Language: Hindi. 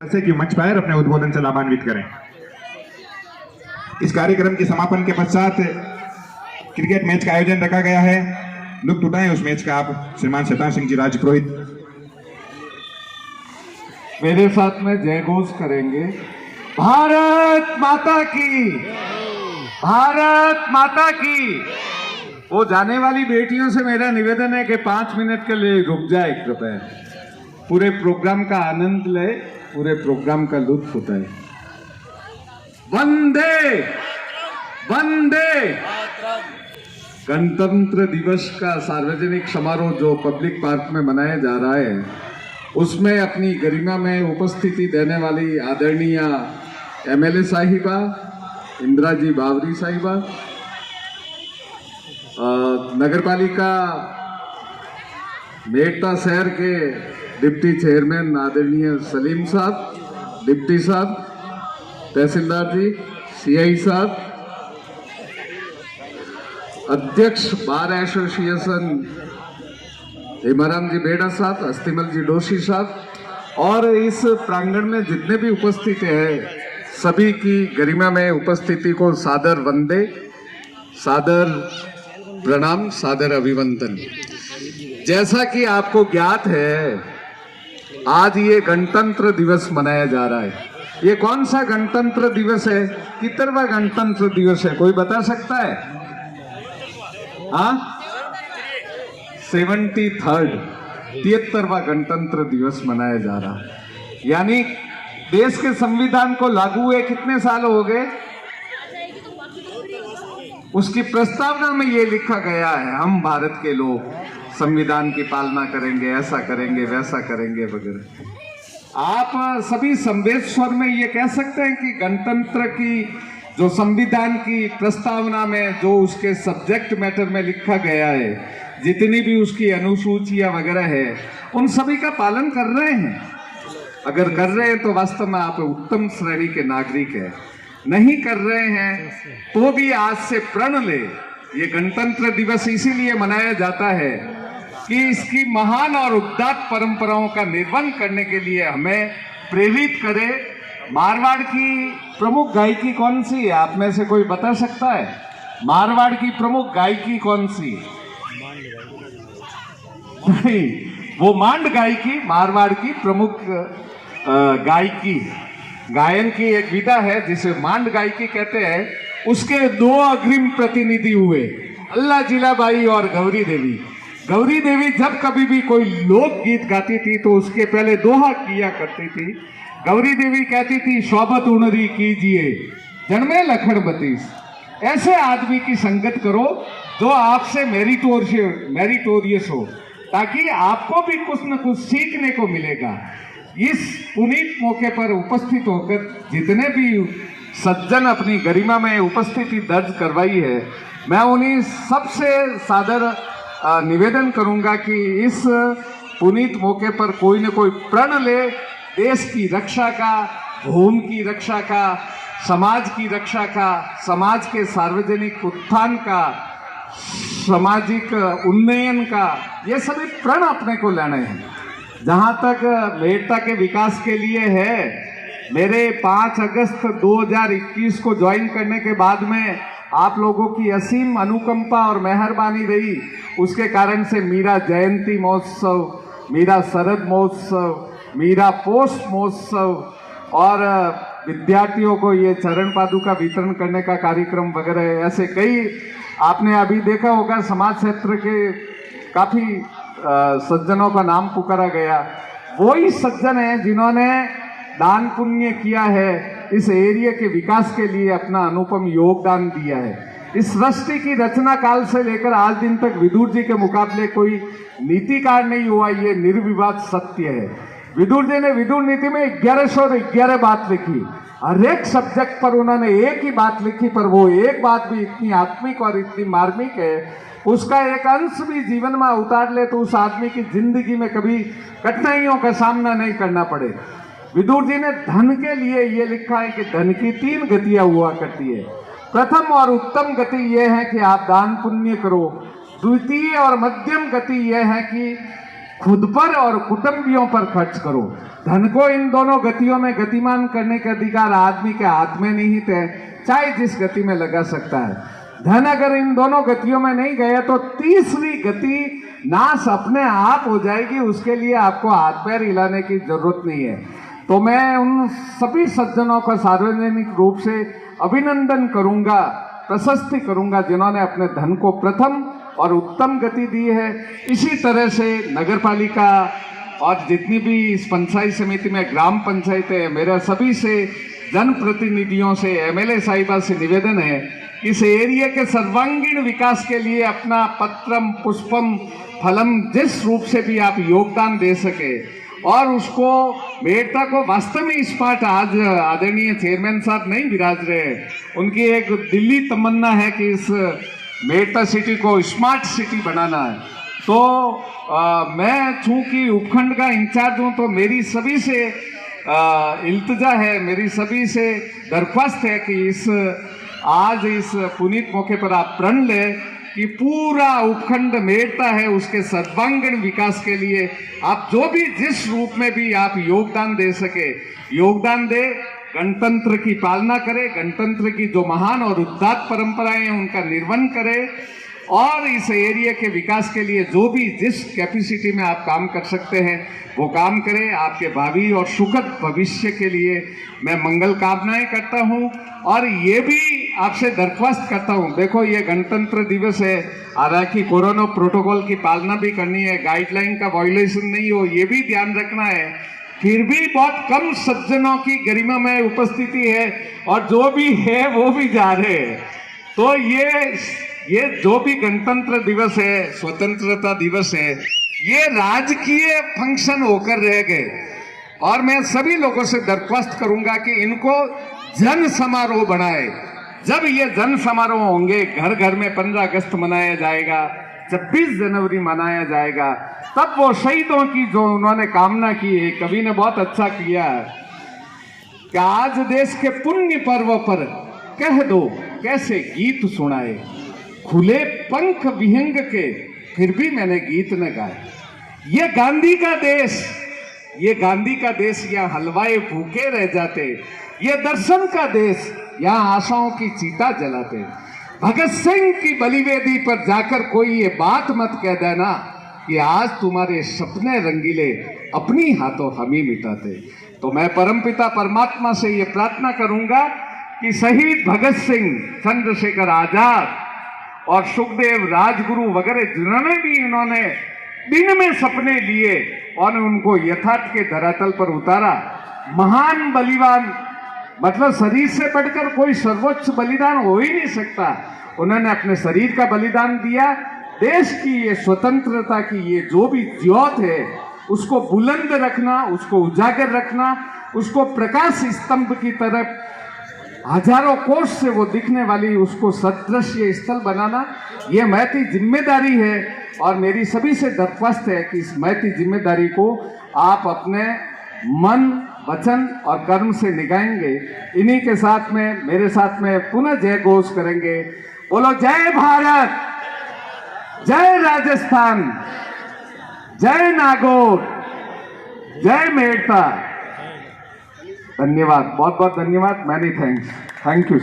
से कि मंच पर अपने उद्बोधन से लाभान्वित करें। इस कार्यक्रम के समापन के पश्चात क्रिकेट मैच का आयोजन रखा गया है। लुत्फ उठाएं उस मैच का आप श्रीमान शैतान सिंह जी राजपुरोहित मेरे साथ में जय घोष करेंगे। भारत माता की, भारत माता की। वो जाने वाली बेटियों से मेरा निवेदन है कि 5 मिनट के लिए रुक जाए कृपया, पूरे प्रोग्राम का आनंद ले, पूरे प्रोग्राम का लुत्फ उठाए। वंदे वंदे। गणतंत्र दिवस का सार्वजनिक समारोह जो पब्लिक पार्क में मनाया जा रहा है, उसमें अपनी गरिमा में उपस्थिति देने वाली आदरणीय एमएलए साहिबा इंदिरा जी बावरी साहिबा, नगरपालिका मेड़ता शहर के डिप्टी चेयरमैन आदरणीय सलीम साहब, डिप्टी साहब, तहसीलदार जी, सीआई साहब, अध्यक्ष बार एसोसिएशन हेमाराम जी बेड़ा साहब, अस्तिमल जी दोषी साहब, और इस प्रांगण में जितने भी उपस्थित हैं सभी की गरिमा में उपस्थिति को सादर वंदे, सादर प्रणाम, सादर अभिवंदन। जैसा कि आपको ज्ञात है, आज ये गणतंत्र दिवस मनाया जा रहा है। ये कौन सा गणतंत्र दिवस है? कितनवां गणतंत्र दिवस है? कोई बता सकता है? हाँ, 73rd 73वां गणतंत्र दिवस मनाया जा रहा है। यानी देश के संविधान को लागू हुए कितने साल हो गए? उसकी प्रस्तावना में ये लिखा गया है, हम भारत के लोग संविधान की पालना करेंगे, ऐसा करेंगे, वैसा करेंगे वगैरह। आप सभी संवेदस्वर में ये कह सकते हैं कि गणतंत्र की जो संविधान की प्रस्तावना में जो उसके सब्जेक्ट मैटर में लिखा गया है, जितनी भी उसकी अनुसूचियां वगैरह है, उन सभी का पालन कर रहे हैं? अगर कर रहे हैं तो वास्तव में आप उत्तम श्रेणी के नागरिक हैं। नहीं कर रहे हैं तो भी आज से प्रण ले। ये गणतंत्र दिवस इसीलिए मनाया जाता है कि इसकी महान और उदात्त परंपराओं का निर्वहन करने के लिए हमें प्रेरित करे। मारवाड़ की प्रमुख गायकी कौन सी है? आप में से कोई बता सकता है? मारवाड़ की प्रमुख गायकी कौन सी? नहीं, वो मांड गायकी मारवाड़ की प्रमुख गायकी, गायन की एक विधा है जिसे मांड गायकी कहते हैं। उसके 2 अग्रिम प्रतिनिधि हुए, अल्लाह जिलाबाई और गौरी देवी। गौरी देवी जब कभी भी कोई लोकगीत गाती थी तो उसके पहले दोहा किया करती थी। गौरी देवी कहती थी, शोभत उनरी कीजिए जन्मे लखन बतीस। ऐसे आदमी की संगत करो जो आपसे मेरिटोरियस हो, ताकि आपको भी कुछ न कुछ सीखने को मिलेगा। इस पुनीत मौके पर उपस्थित होकर जितने भी सज्जन अपनी गरिमा में उपस्थिति दर्ज करवाई है, मैं उन्हीं सबसे सादर निवेदन करूंगा कि इस पुनीत मौके पर कोई न कोई प्रण ले, देश की रक्षा का, भूमि की रक्षा का, समाज की रक्षा का, समाज के सार्वजनिक उत्थान का, सामाजिक उन्नयन का। ये सभी प्रण अपने को लेने हैं। जहाँ तक मेड़ता के विकास के लिए है, मेरे 5 अगस्त 2021 को ज्वाइन करने के बाद में आप लोगों की असीम अनुकंपा और मेहरबानी रही। उसके कारण से मीरा जयंती महोत्सव, मीरा शरद महोत्सव, मीरा पोष महोत्सव और विद्यार्थियों को ये चरण पादुका वितरण करने का कार्यक्रम वगैरह, ऐसे कई आपने अभी देखा होगा समाज क्षेत्र के काफ़ी सज्जनों का नाम पुकारा गया। वही सज्जन हैं जिन्होंने दान पुण्य किया है, इस एरिया के विकास के लिए अपना अनुपम योगदान दिया है। इस सृष्टि की रचना काल से लेकर आज दिन तक विदुर जी के मुकाबले कोई नीतिकार नहीं हुआ, ये निर्विवाद सत्य है। विदुर जी ने विदुर नीति में 1111 बात लिखी। हर एक सब्जेक्ट पर उन्होंने एक ही बात लिखी, पर वो एक बात भी इतनी आत्मिक और इतनी मार्मिक है, उसका एक अंश भी जीवन में उतार ले तो उस आदमी की जिंदगी में कभी कठिनाइयों का सामना नहीं करना पड़े। विदुर जी ने धन के लिए ये लिखा है कि धन की 3 गतियां हुआ करती है। प्रथम और उत्तम गति यह है कि आप दान पुण्य करो। द्वितीय और मध्यम गति यह है कि खुद पर और कुटुंबियों पर खर्च करो। धन को इन दोनों गतियों में गतिमान करने का अधिकार आदमी के हाथ में निहित है, चाहे जिस गति में लगा सकता है। धन अगर इन दोनों गतियों में नहीं गया तो तीसरी गति नाश अपने आप हो जाएगी, उसके लिए आपको हाथ पैर हिलाने की जरूरत नहीं है। तो मैं उन सभी सज्जनों का सार्वजनिक रूप से अभिनंदन करूंगा, प्रशस्ति करूंगा जिन्होंने अपने धन को प्रथम और उत्तम गति दी है। इसी तरह से नगर पालिका और जितनी भी इस पंचायत समिति में ग्राम पंचायत है, मेरा सभी से जनप्रतिनिधियों से, एमएलए साहिबा से निवेदन है, इस एरिया के सर्वांगीण विकास के लिए अपना पत्रम पुष्पम फलम जिस रूप से भी आप योगदान दे सके और उसको मेड़ता को वास्तव में स्मार्ट, आज आदरणीय चेयरमैन साहब नहीं विराज रहे, उनकी एक दिल्ली तमन्ना है कि इस मेड़ता सिटी को स्मार्ट सिटी बनाना है। तो मैं चूंकि उपखंड का इंचार्ज हूँ तो मेरी सभी से इल्तिजा है, मेरी सभी से दरख्वास्त है कि आज इस पुनीत मौके पर आप प्रण लें कि पूरा उपखंड मेड़ता है, उसके सर्वांगीण विकास के लिए आप जो भी जिस रूप में भी आप योगदान दे सके योगदान दे। गणतंत्र की पालना करे, गणतंत्र की जो महान और उदात्त परंपराएं हैं उनका निर्वहन करे और इस एरिया के विकास के लिए जो भी जिस कैपेसिटी में आप काम कर सकते हैं वो काम करें। आपके भावी और सुखद भविष्य के लिए मैं मंगल कामनाएं करता हूं और ये भी आपसे दरख्वास्त करता हूं, देखो ये गणतंत्र दिवस है, हालांकि कोरोना प्रोटोकॉल की पालना भी करनी है, गाइडलाइन का वायोलेशन नहीं हो ये भी ध्यान रखना है, फिर भी बहुत कम सज्जनों की गरिमा में उपस्थिति है और जो भी है वो भी जा रहे हैं। तो ये जो भी गणतंत्र दिवस है, स्वतंत्रता दिवस है, ये राजकीय फंक्शन होकर रह गए और मैं सभी लोगों से दरख्वास्त करूंगा कि इनको जन समारोह बनाए। जब ये जन समारोह होंगे, घर घर में 15 अगस्त मनाया जाएगा, 26 जनवरी मनाया जाएगा, तब वो शहीदों की जो उन्होंने कामना की है, कवि ने बहुत अच्छा किया कि आज देश के पुण्य पर्व पर कह दो कैसे गीत सुनाए, खुले पंख विहंग के फिर भी मैंने गीत न गाए। ये गांधी का देश, ये गांधी का देश, यहाँ हलवाए भूखे रह जाते, ये दर्शन का देश, यहाँ आशाओं की चिता जलाते। भगत सिंह की बलिवेदी पर जाकर कोई ये बात मत कह देना कि आज तुम्हारे सपने रंगीले अपनी हाथों हम ही मिटाते। तो मैं परमपिता परमात्मा से ये प्रार्थना करूंगा कि शहीद भगत सिंह, चंद्रशेखर आजाद और सुखदेव, राजगुरु वगैरह जिन्होंने भी इन्होंने दिन में सपने लिए और उनको यथार्थ के धरातल पर उतारा, महान बलिदान, मतलब शरीर से बढ़कर कोई सर्वोच्च बलिदान हो ही नहीं सकता। उन्होंने अपने शरीर का बलिदान दिया, देश की ये स्वतंत्रता की ये जो भी ज्योत है उसको बुलंद रखना, उसको उजागर रखना, उसको प्रकाश स्तंभ की तरफ हजारों कोस से वो दिखने वाली उसको सदृश्य स्थल बनाना, ये महती जिम्मेदारी है और मेरी सभी से दरख्वास्त है कि इस महती जिम्मेदारी को आप अपने मन, वचन और कर्म से निभाएंगे। इन्हीं के साथ में मेरे साथ में पुनः जय घोष करेंगे। बोलो जय भारत, जय राजस्थान, जय नागौर, जय मेड़ता। धन्यवाद, बहुत बहुत धन्यवाद, मैनी थैंक्स, थैंक यू।